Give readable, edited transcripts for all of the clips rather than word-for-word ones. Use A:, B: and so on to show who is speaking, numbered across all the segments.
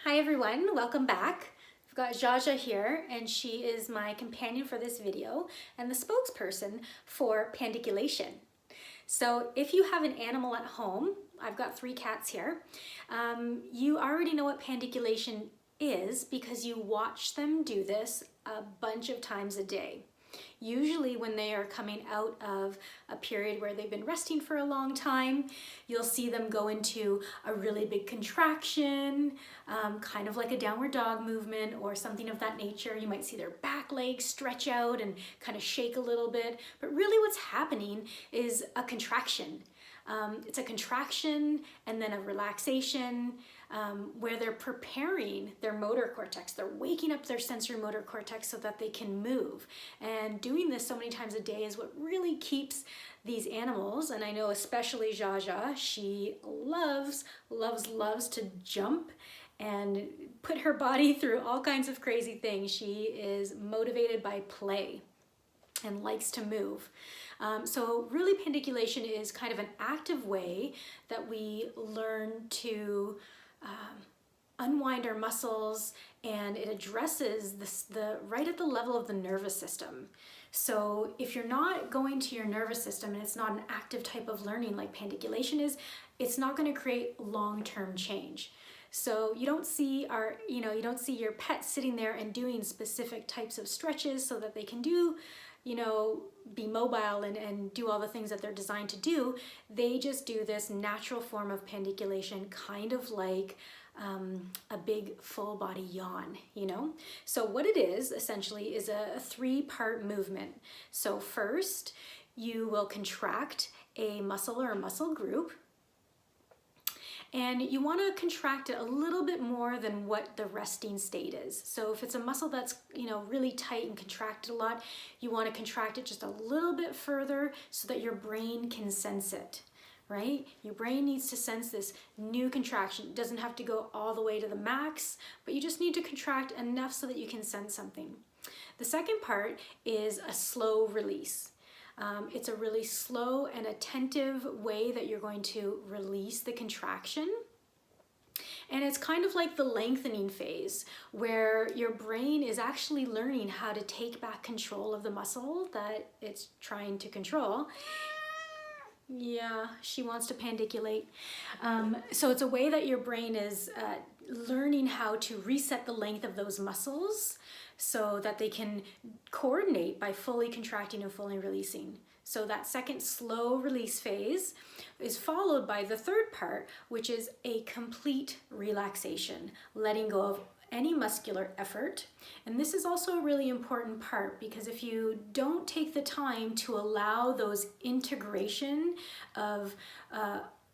A: Hi everyone, welcome back. I've got Zsa Zsa here and she is my companion for this video and the spokesperson for Pandiculation. So if you have an animal at home, I've got 3 cats here, you already know what pandiculation is because you watch them do this a bunch of times a day. Usually when they are coming out of a period where they've been resting for a long time, you'll see them go into a really big contraction, kind of like a downward dog movement or something of that nature. You might see their back legs stretch out and kind of shake a little bit, but really what's happening is a contraction. It's a contraction and then a relaxation where they're preparing their motor cortex. They're waking up their sensory motor cortex so that they can move. And doing this so many times a day is what really keeps these animals, and I know especially Zsa Zsa, she loves to jump and put her body through all kinds of crazy things. She is motivated by play and likes to move. So really pandiculation is kind of an active way that we learn to unwind our muscles, and it addresses the right at the level of the nervous system. So if you're not going to your nervous system and it's not an active type of learning like pandiculation is, it's not going to create long-term change. So you don't see you don't see your pet sitting there and doing specific types of stretches so that they can do, be mobile and do all the things that they're designed to do. They just do this natural form of pandiculation, kind of like a big full body yawn, So what it is essentially is a 3-part movement. So first, you will contract a muscle or a muscle group, and you want to contract it a little bit more than what the resting state is. So if it's a muscle that's, really tight and contracted a lot, you want to contract it just a little bit further so that your brain can sense it, right? Your brain needs to sense this new contraction. It doesn't have to go all the way to the max, but you just need to contract enough so that you can sense something. The second part is a slow release. It's a really slow and attentive way that you're going to release the contraction. And it's kind of like the lengthening phase where your brain is actually learning how to take back control of the muscle that it's trying to control. Yeah, she wants to pandiculate. So it's a way that your brain is learning how to reset the length of those muscles so that they can coordinate by fully contracting and fully releasing. So that second slow release phase is followed by the third part, which is a complete relaxation, letting go of any muscular effort. And this is also a really important part because if you don't take the time to allow those integration of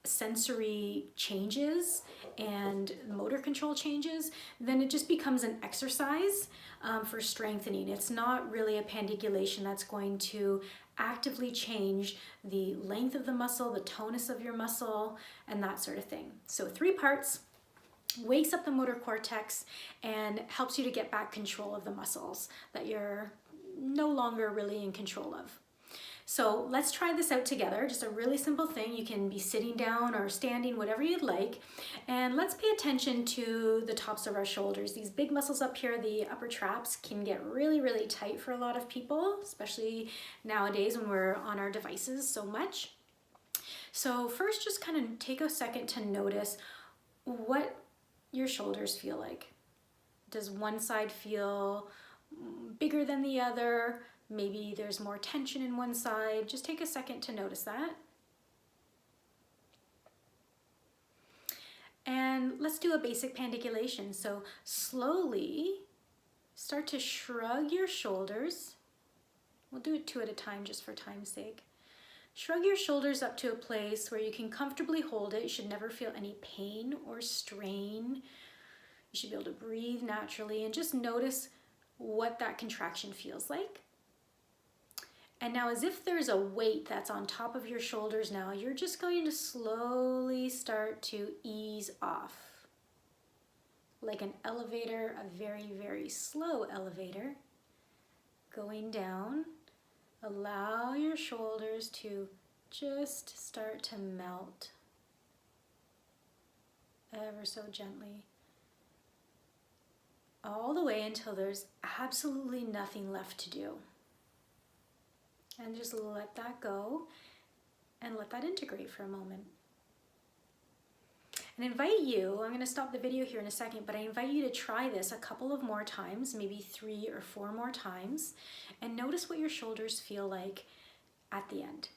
A: sensory changes and motor control changes, then it just becomes an exercise for strengthening. It's not really a pandiculation that's going to actively change the length of the muscle, the tonus of your muscle, and that sort of thing. So 3 parts. Wakes up the motor cortex and helps you to get back control of the muscles that you're no longer really in control of. So let's try this out together. Just a really simple thing. You can be sitting down or standing, whatever you'd like. And let's pay attention to the tops of our shoulders. These big muscles up here, the upper traps, can get really, really tight for a lot of people, especially nowadays when we're on our devices so much. So first, just kind of take a second to notice what your shoulders feel like. Does one side feel bigger than the other? Maybe there's more tension in one side. Just take a second to notice that. And let's do a basic pandiculation. So slowly start to shrug your shoulders. We'll do it 2 at a time just for time's sake. Shrug your shoulders up to a place where you can comfortably hold it. You should never feel any pain or strain. You should be able to breathe naturally and just notice what that contraction feels like. And now as if there's a weight that's on top of your shoulders now, you're just going to slowly start to ease off. Like an elevator, a very, very slow elevator, going down. Allow your shoulders to just start to melt ever so gently. way until there's absolutely nothing left to do. And just let that go and let that integrate for a moment. And invite you, I'm going to stop the video here in a second, but I invite you to try this a couple of more times, maybe 3 or 4 more times, and notice what your shoulders feel like at the end.